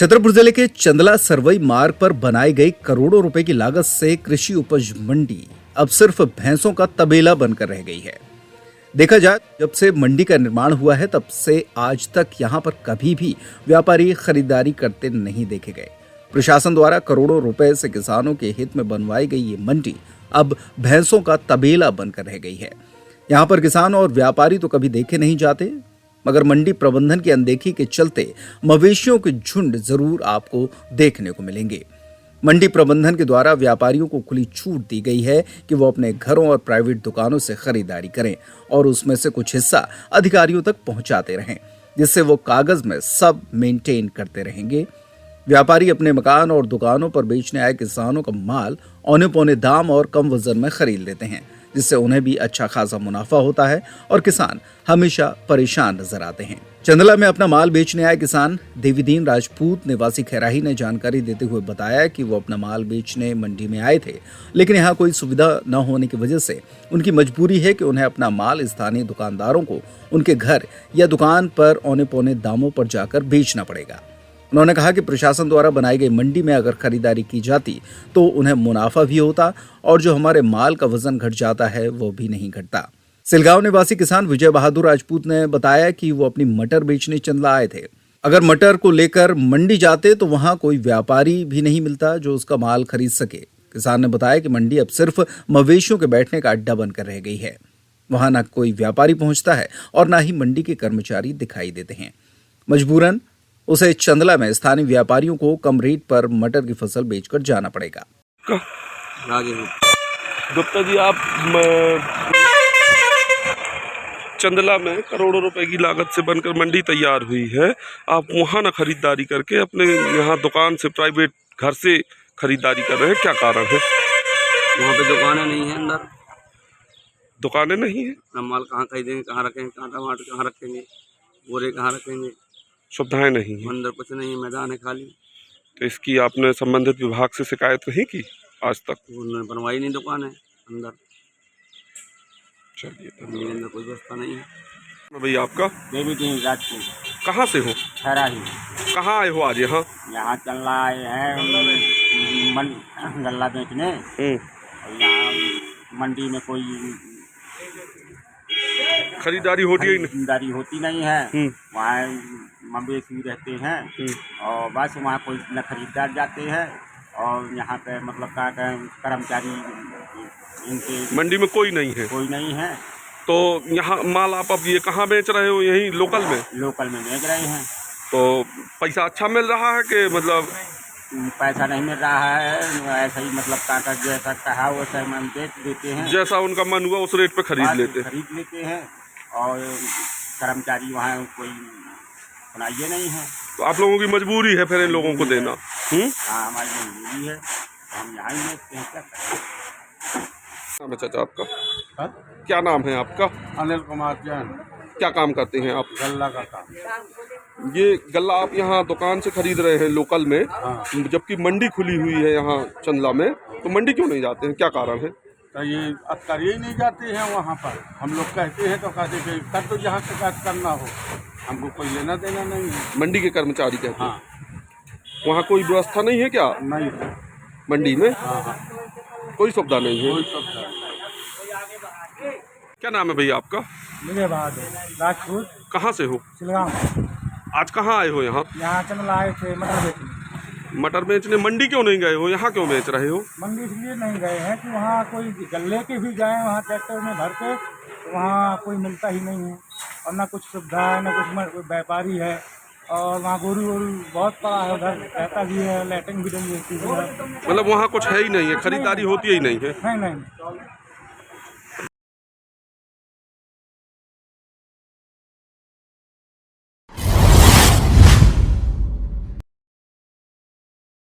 छतरपुर जिले के चंदला सरवई मार्ग पर बनाई गई करोड़ों रुपए की लागत से कृषि उपज मंडी अब सिर्फ भैंसों का तबेला बनकर रह गई है। देखा जाए जब से मंडी का निर्माण हुआ है तब से आज तक यहां पर कभी भी व्यापारी खरीदारी करते नहीं देखे गए। प्रशासन द्वारा करोड़ों रुपए से किसानों के हित में बनवाई गई ये मंडी अब भैंसों का तबेला बनकर रह गई है। यहाँ पर किसान और व्यापारी तो कभी देखे नहीं जाते, मगर मंडी प्रबंधन की अनदेखी के चलते मवेशियों के झुंड जरूर आपको देखने को मिलेंगे। मंडी प्रबंधन के द्वारा व्यापारियों को खुली छूट दी गई है कि वो अपने घरों और प्राइवेट दुकानों से खरीदारी करें और उसमें से कुछ हिस्सा अधिकारियों तक पहुंचाते रहें, जिससे वो कागज में सब मेंटेन करते रहेंगे। व्यापारी अपने मकान और दुकानों पर बेचने आए किसानों का माल औने पौने दाम और कम वजन में खरीद लेते हैं, जिससे उन्हें भी अच्छा खासा मुनाफा होता है और किसान हमेशा परेशान नजर आते हैं। चंदला में अपना माल बेचने आए किसान देवीदीन राजपूत निवासी खैराही ने जानकारी देते हुए बताया कि वो अपना माल बेचने मंडी में आए थे, लेकिन यहाँ कोई सुविधा न होने की वजह से उनकी मजबूरी है कि उन्हें अपना माल स्थानीय दुकानदारों को उनके घर या दुकान पर औने पौने दामों पर जाकर बेचना पड़ेगा। उन्होंने कहा कि प्रशासन द्वारा बनाई गई मंडी में अगर खरीदारी की जाती तो उन्हें मुनाफा भी होता और जो हमारे माल का वजन घट जाता है वो भी नहीं घटता। सिलगांव निवासी किसान विजय बहादुर राजपूत ने बताया कि वो अपनी मटर बेचने चंदला आए थे। अगर मटर को लेकर मंडी जाते तो वहां कोई व्यापारी भी नहीं मिलता जो उसका माल खरीद सके। किसान ने बताया कि मंडी अब सिर्फ मवेशियों के बैठने का अड्डा बनकर रह गई है। वहां न कोई व्यापारी पहुंचता है और न ही मंडी के कर्मचारी दिखाई देते हैं। मजबूरन उसे चंदला में स्थानीय व्यापारियों को कम रेट पर मटर की फसल बेचकर जाना पड़ेगा। गुप्ता जी, आप चंदला में करोड़ों रुपए की लागत से बनकर मंडी तैयार हुई है, आप वहाँ ना खरीदारी करके अपने यहाँ दुकान से प्राइवेट घर से खरीदारी कर रहे हैं, क्या कारण है? वहाँ पे दुकानें नहीं है, अंदर दुकानें नहीं है, ना माल कहाँ खरीदेंगे, कहाँ रखेंगे, कहाँ टमाटर कहाँ रखेंगे, बोरे कहाँ रखेंगे, सुविधाएं नहीं है, अंदर कुछ नहीं है, मैदान है खाली। तो इसकी आपने संबंधित विभाग से शिकायत नहीं की आज तक? उन्होंने बनवाई नहीं दुकान है अंदर। चलिए, अंदर कोई व्यवस्था नहीं है। भैया आपका? देवीदीन राजपूत। कहाँ से हो? खैराही। कहाँ आए हो आज यहाँ? यहाँ चंदला आए हैं गल्ला बेचने। यहाँ मंडी में कोई खरीदारी होती है? खरीदारी होती नहीं है। वहाँ मवेशी रहते हैं और बस वहाँ कोई न खरीदार जाते हैं और यहाँ पे मतलब क्या कहें, कर्मचारी इनके मंडी में कोई नहीं है। तो यहाँ माल आप अब ये कहाँ बेच रहे हो? यहीं लोकल में? लोकल में बेच रहे हैं। तो पैसा अच्छा मिल रहा है कि मतलब? पैसा नहीं मिल रहा है, ऐसा ही मतलब काका जैसा कहा वैसा हम बेच देते हैं, जैसा उनका मन हुआ उस रेट पे खरीद लेते हैं और कर्मचारी वहाँ कोई बनाइए नहीं है। तो आप लोगों की मजबूरी है फिर इन लोगों को देना? हाँ, हमारी मजबूरी है, हम यहाँ ही बेचते हैं। क्या नाम है चाचा आपका? हा? क्या नाम है आपका? अनिल कुमार जैन। क्या काम करते हैं आप? गल्ला का काम। ये गल्ला आप यहाँ दुकान से खरीद रहे हैं लोकल में? हाँ। जबकि मंडी खुली हुई है यहाँ चंदला में, तो मंडी क्यों नहीं जाते हैं, क्या कारण है? तो ये अब करिए नहीं जाते हैं वहाँ पर। हम लोग कहते हैं तो कहते हैं कर दो, जहाँ शिकायत करना हो, हमको कोई लेना देना नहीं है। मंडी के कर्मचारी कहते हैं? हाँ। वहाँ कोई व्यवस्था नहीं है क्या नहीं है मंडी में? हाँ। कोई सुविधा नहीं है? कोई सुविधा। क्या नाम है भैया आपका? विजय बहादुर राजपूत। कहाँ से हो? सिलगांव। आज कहाँ आए हो यहाँ? यहाँ चंदला आए थे मटर बेचने। मटर बेचने मंडी क्यों नहीं गए हो? यहाँ क्यों बेच रहे हो? मंडी इसलिए नहीं गए हैं कि वहाँ कोई गल्ले के भी जाए वहाँ ट्रैक्टर में भर के, तो वहाँ कोई मिलता ही नहीं है और ना कुछ सुविधा है, ना कुछ व्यापारी है और वहाँ गोरू बहुत पड़ा है, उधर रहता भी है, लाइटिंग भी नहीं रहती है। मतलब वहाँ कुछ है ही नहीं है, खरीदारी होती ही नहीं है? नहीं।